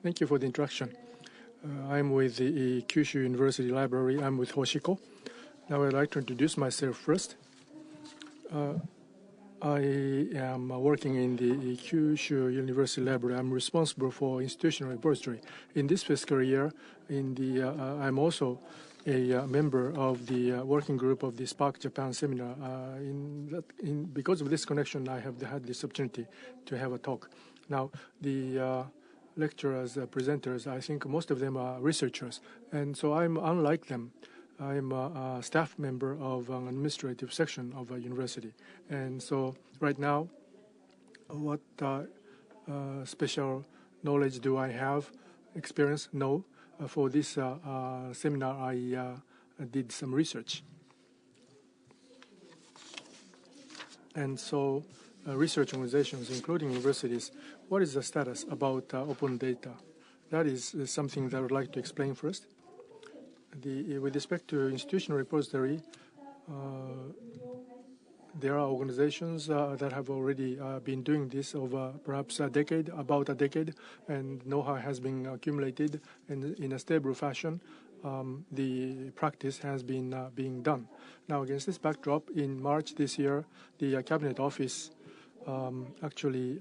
Thank you for the introduction. I'm with the Kyushu University Library. I'm with Hoshiko. Now I'd like to introduce myself first. I am working in the Kyushu University Library. I'm responsible for institutional repository. In this fiscal year, I'm also a member of the working group of the SPARC Japan seminar. Because of this connection, I have had this opportunity to have a talk. Now, the lecturers, presenters, I think most of them are researchers, and so I'm unlike them. I'm a staff member of an administrative section of a university, and so right now, what special knowledge do I have, experience? No. For this seminar, I did some research, and so research organizations, including universities, what is the status about open data? That is something that I would like to explain first. With respect to institutional repository, there are organizations that have already been doing this over perhaps about a decade, and know-how has been accumulated in a stable fashion. The practice has been being done. Now, against this backdrop, in March this year, the Cabinet Office actually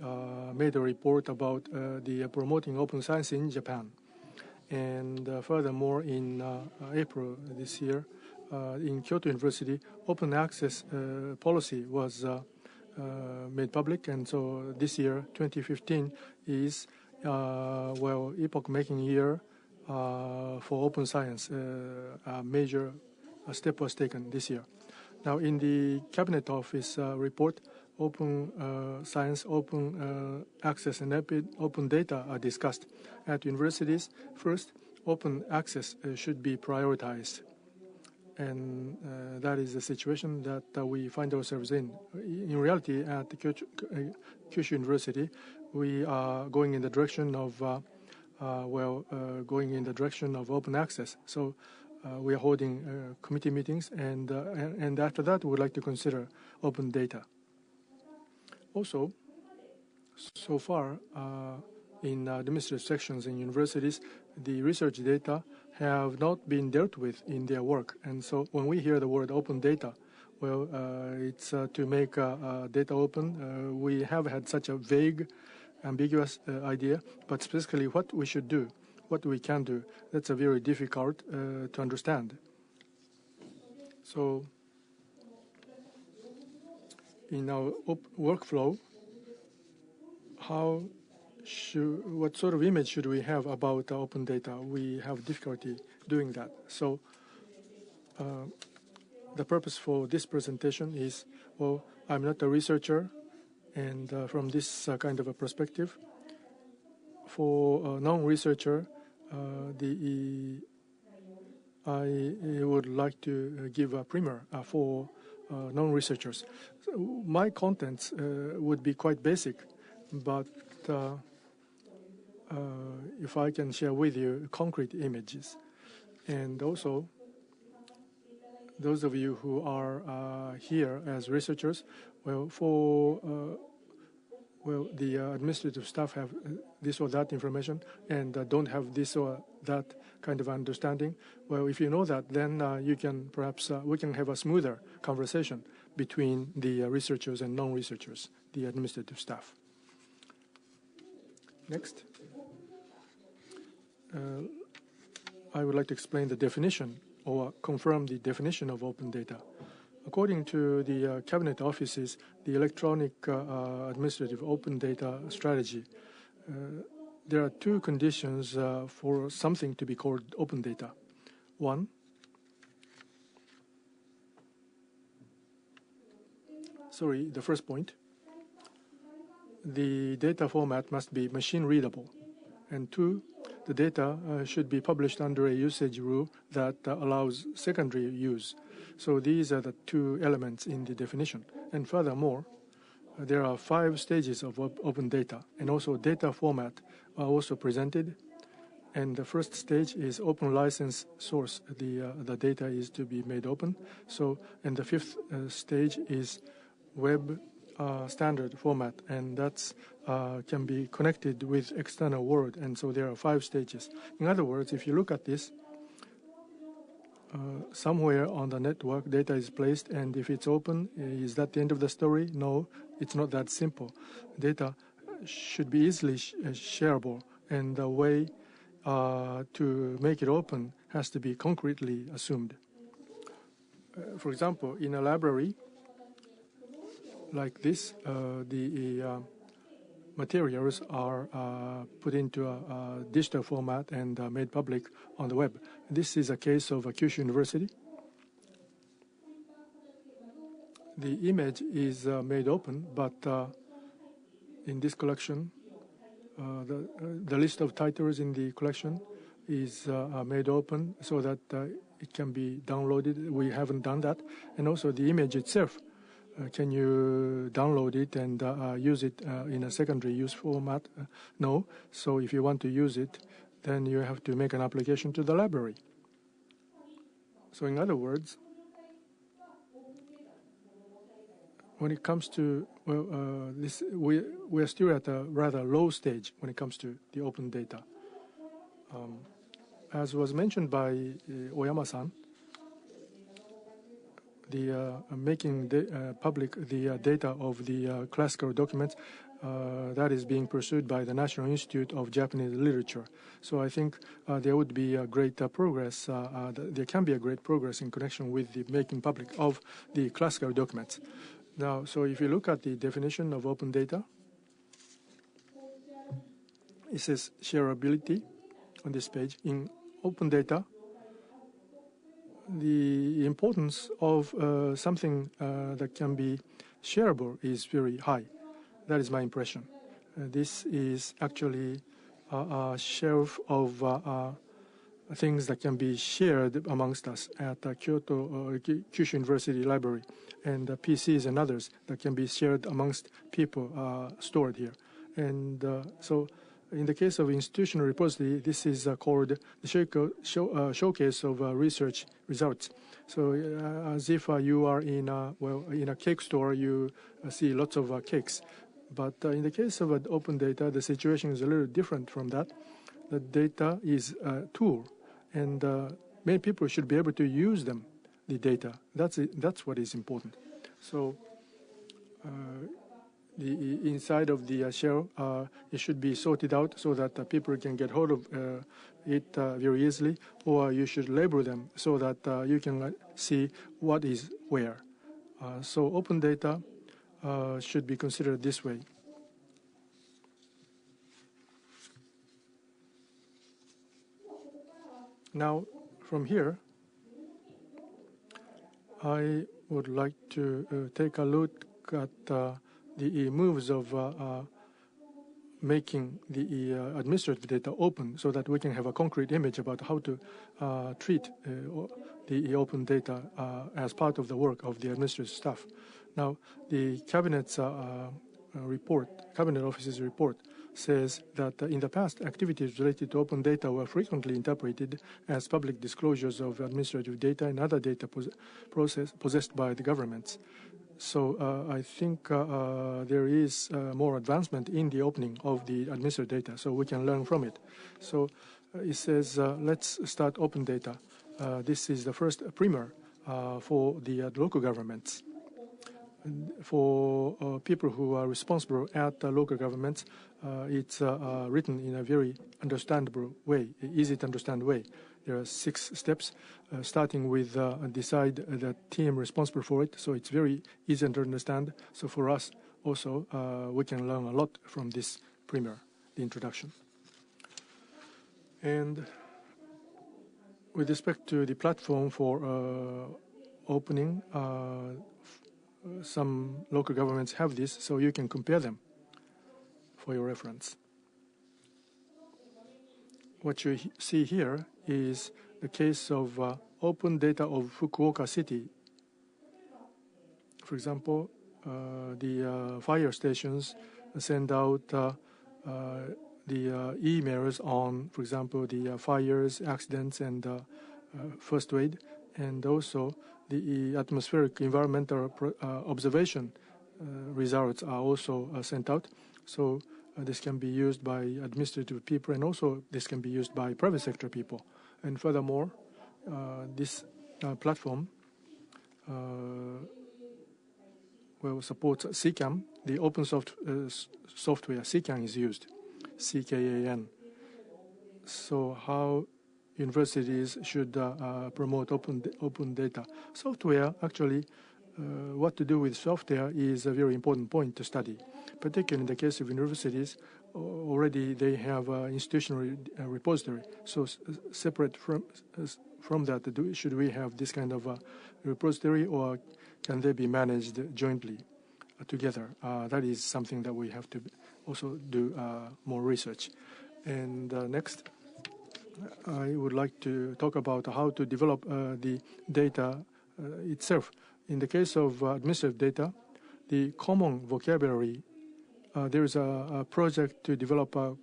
made a report about the promoting open science in Japan. And furthermore, in April this year, in Kyoto University, open access policy was made public, and so this year, 2015, is epoch-making year for open science. A major step was taken this year. Now, in the Cabinet Office report, open science, open access, and open data are discussed. At universities, first, open access should be prioritized. And that is the situation that we find ourselves in. In reality, at the Kyushu University, we are going in the direction of, open access. So we are holding committee meetings, and after that, we would like to consider open data. Also, so far, in administrative sections in universities, the research data have not been dealt with in their work. And so when we hear the word open data, well, it's to make data open. We have had such a vague, ambiguous idea, but specifically what we should do, what we can do, that's a very difficult to understand. So in our workflow, what sort of image should we have about open data? We have difficulty doing that. So the purpose for this presentation is, well, I'm not a researcher, and from this kind of a perspective, for a non-researcher, I would like to give a primer for non-researchers. So my contents would be quite basic, but if I can share with you concrete images. And also, those of you who are here as researchers, well, the administrative staff have this or that information and don't have this or that kind of understanding. Well, if you know that, then you can perhaps we can have a smoother conversation between the researchers and non-researchers, the administrative staff. Next, I would like to explain the definition or confirm the definition of open data. According to the Cabinet Office's the electronic administrative open data strategy, there are two conditions for something to be called open data. One, the first point, the data format must be machine readable. And two, the data should be published under a usage rule that allows secondary use. So these are the two elements in the definition. And furthermore, there are 5 stages of open data, and also data format are also presented. And the first stage is open license source. The data is to be made open. So, and the 5th stage is web standard format, and that's can be connected with external world, and so there are 5 stages. In other words, if you look at this, somewhere on the network data is placed, and if it's open, is that the end of the story? No, it's not that simple. Data should be easily shareable, and the way to make it open has to be concretely assumed. For example, in a library like this, the materials are put into a digital format and made public on the web. This is a case of Kyushu University. The image is made open, but in this collection, the list of titles in the collection is made open so that it can be downloaded. We haven't done that. And also the image itself, can you download it and use it in a secondary use format? No. So if you want to use it, then you have to make an application to the library. So in other words, when it comes to, this, we are still at a rather low stage when it comes to the open data. As was mentioned by Oyama-san, making public the data of the classical documents, that is being pursued by the National Institute of Japanese Literature. So I think there would be a great progress, there can be a great progress in connection with the making public of the classical documents. Now, so if you look at the definition of open data, it says shareability on this page. In open data, the importance of something that can be shareable is very high. That is my impression. This is actually a shelf of things that can be shared amongst us at Kyoto Kyushu University Library, and PCs and others that can be shared amongst people stored here. And so in the case of institutional repository, this is called the showcase of research results. So as if you are in a cake store, you see lots of cakes. But in the case of open data, the situation is a little different from that. The data is a tool, and many people should be able to use them, the data. That's what is important. So the inside of the shell, it should be sorted out so that people can get hold of it very easily, or you should label them so that you can see what is where. So open data should be considered this way. Now, from here, I would like to take a look at the moves of making the administrative data open so that we can have a concrete image about how to treat the open data as part of the work of the administrative staff. Now, the Cabinet's Cabinet Office's report says that in the past, activities related to open data were frequently interpreted as public disclosures of administrative data and other data possessed by the governments. So I think there is more advancement in the opening of the administrative data, so we can learn from it. So it says, let's start open data. This is the first primer for the local governments. For people who are responsible at the local governments, it's written in a very understandable way, easy to understand way. There are 6 steps, starting with decide the team responsible for it, so it's very easy to understand. So for us also, we can learn a lot from this primer, the introduction. And with respect to the platform for opening, some local governments have this, so you can compare them for your reference. What you see here is the case of open data of Fukuoka City. For example, the fire stations send out the emails on, for example, the fires, accidents, and first aid, and also the atmospheric environmental observation results are also sent out. So this can be used by administrative people, and also this can be used by private sector people. And furthermore, this platform supports CCAN. The open software CCAN is used, CKAN. So how universities should promote open data. Software, actually, what to do with software is a very important point to study. Particularly in the case of universities, already they have institutional repository. So separate from that, should we have this kind of repository, or can they be managed jointly together? That is something that we have to also do more research. And next, I would like to talk about how to develop the data itself. In the case of administrative data, the common vocabulary, there is a project to develop a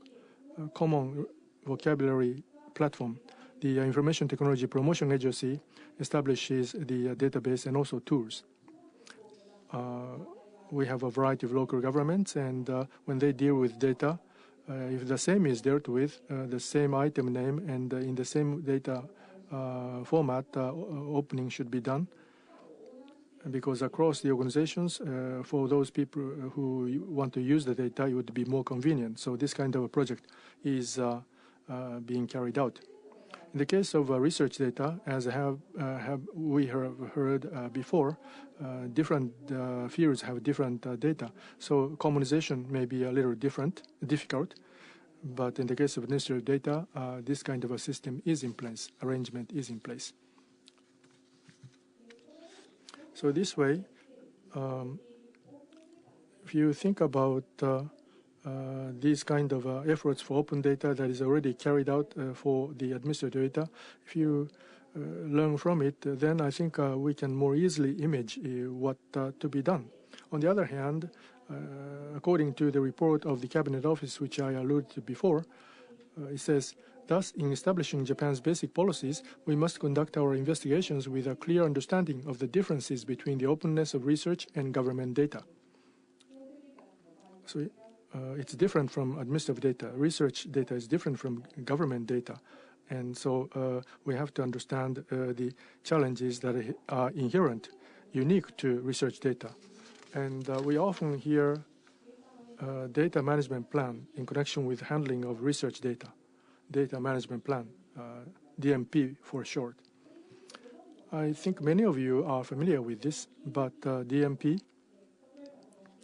common vocabulary platform. The Information Technology Promotion Agency establishes the database and also tools. We have a variety of local governments, and when they deal with data, if the same is dealt with, the same item name and in the same data format, opening should be done. Because across the organizations, for those people who want to use the data, it would be more convenient. So this kind of a project is being carried out. In the case of research data, as we have heard before, different fields have different data. So commonization may be a little difficult. But in the case of administrative data, this kind of a system is in place, arrangement is in place. So this way, if you think about these kind of efforts for open data that is already carried out for the administrative data, if you learn from it, then I think we can more easily image what to be done. On the other hand, according to the report of the Cabinet Office, which I alluded to before, it says, thus, in establishing Japan's basic policies, we must conduct our investigations with a clear understanding of the differences between the openness of research and government data. So it's different from administrative data. Research data is different from government data. And so we have to understand the challenges that are inherent, unique to research data. And we often hear data management plan in connection with handling of research data. Data management plan, DMP for short. I think many of you are familiar with this, but DMP,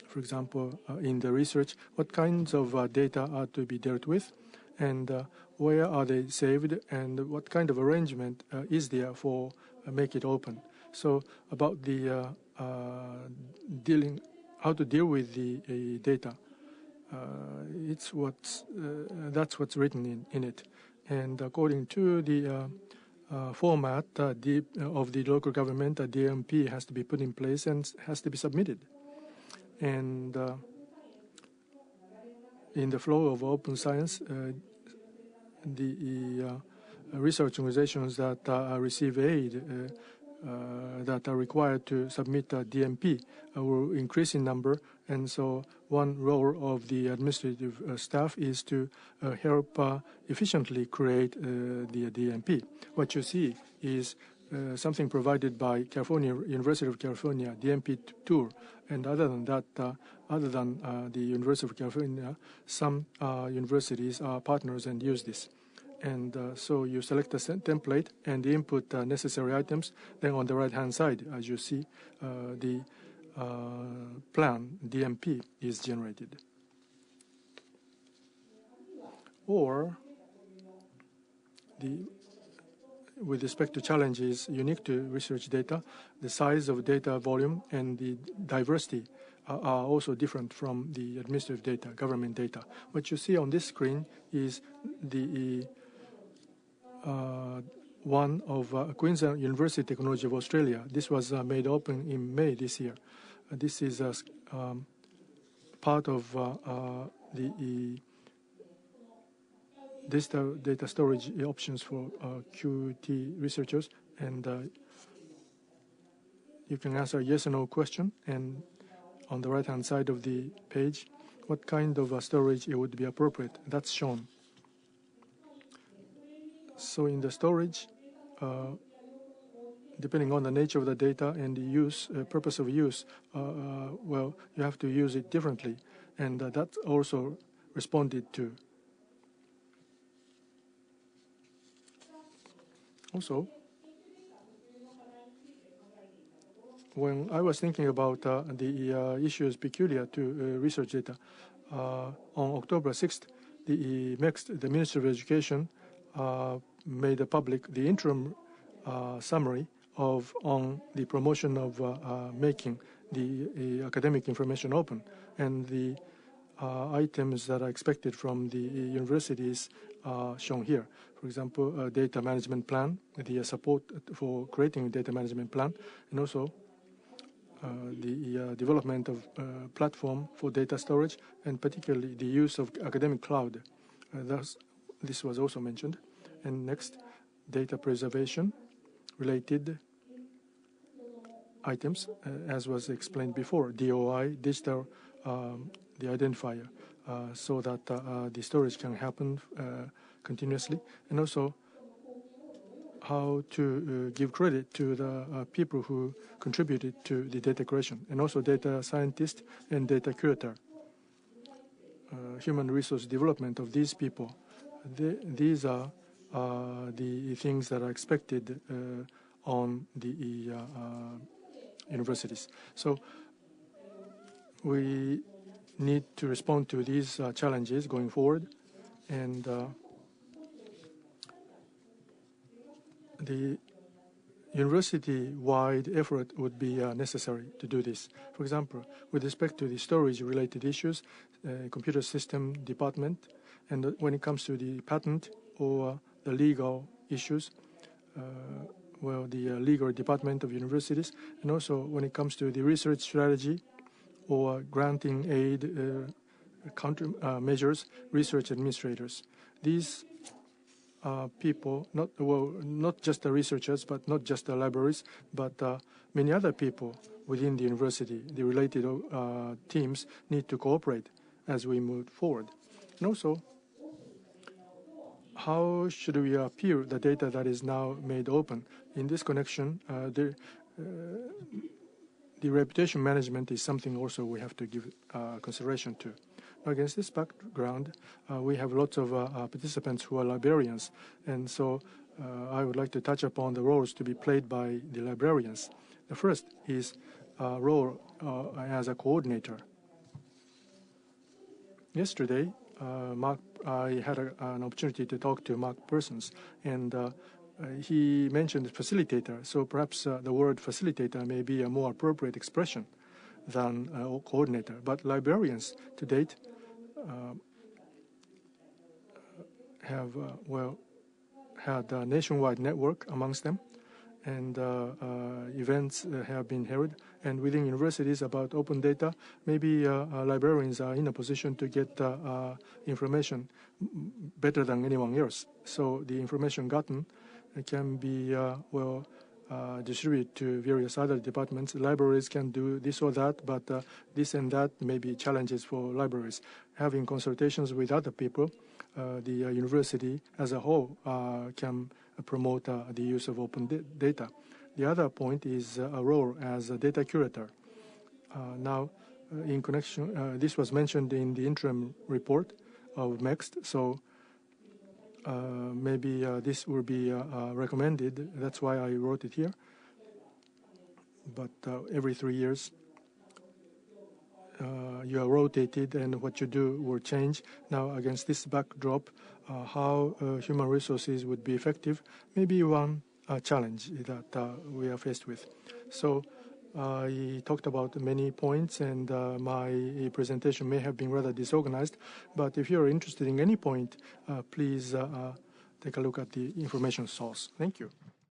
for example, in the research, what kinds of data are to be dealt with, and where are they saved, and what kind of arrangement is there for make it open. So about the how to deal with the data. That's what's written in it, and according to the format of the local government, a DMP has to be put in place and has to be submitted. And in the flow of open science, the research organizations that receive aid that are required to submit a DMP will increase in number, and so one role of the administrative staff is to help efficiently create the DMP. What you see is something provided by University of California DMP tool, and other than that, other than the University of California, some universities are partners and use this. And so you select a template and input necessary items. Then on the right-hand side, as you see, the plan, DMP, is generated. Or, with respect to challenges unique to research data, the size of data volume and the diversity are also different from the administrative data, government data. What you see on this screen is the one of Queensland University Technology of Australia. This was made open in May this year. This is part of the data storage options for QT researchers, and you can answer a yes or no question, and on the right-hand side of the page, what kind of storage it would be appropriate. That's shown. So in the storage, depending on the nature of the data and the use, purpose of use, well, you have to use it differently. And that's also responded to. Also, when I was thinking about the issues peculiar to research data, on October 6th, the Ministry of Education made public the interim summary on the promotion of making the academic information open, and the items that are expected from the universities are shown here. For example, a data management plan, the support for creating a data management plan, and also the development of platform for data storage, and particularly the use of academic cloud. This was also mentioned. And next, data preservation related items, as was explained before, DOI, digital, the identifier, so that the storage can happen continuously, and also how to give credit to the people who contributed to the data creation, and also data scientist and data curator. Human resource development of these people. These are the things that are expected on the universities. So we need to respond to these challenges going forward, and the university-wide effort would be necessary to do this. For example, with respect to the storage-related issues, computer system department, and when it comes to the patent or the legal issues, well, the legal department of universities, and also when it comes to the research strategy or granting aid countermeasures, research administrators. These people, not just the researchers, but not just the libraries, but many other people within the university, the related teams need to cooperate as we move forward. And also, how should we appear the data that is now made open? In this connection, the reputation management is something also we have to give consideration to. Against this background, we have lots of participants who are librarians, and so I would like to touch upon the roles to be played by the librarians. The first is role as a coordinator. Yesterday, I had an opportunity to talk to Mark Persons, and he mentioned facilitator. So perhaps the word facilitator may be a more appropriate expression than coordinator. But librarians to date have had a nationwide network amongst them, and events have been held. And within universities about open data, maybe librarians are in a position to get information better than anyone else. So the information gotten can be distributed to various other departments. Libraries can do this or that, but this and that may be challenges for libraries. Having consultations with other people, the university as a whole can promote the use of open data. The other point is a role as a data curator. Now, in connection, this was mentioned in the interim report of MEXT, so maybe this will be recommended. That's why I wrote it here. But every 3 years, you are rotated, and what you do will change. Now, against this backdrop, how human resources would be effective may be one challenge that we are faced with. So I talked about many points, and my presentation may have been rather disorganized, but if you're interested in any point, please take a look at the information source. Thank you.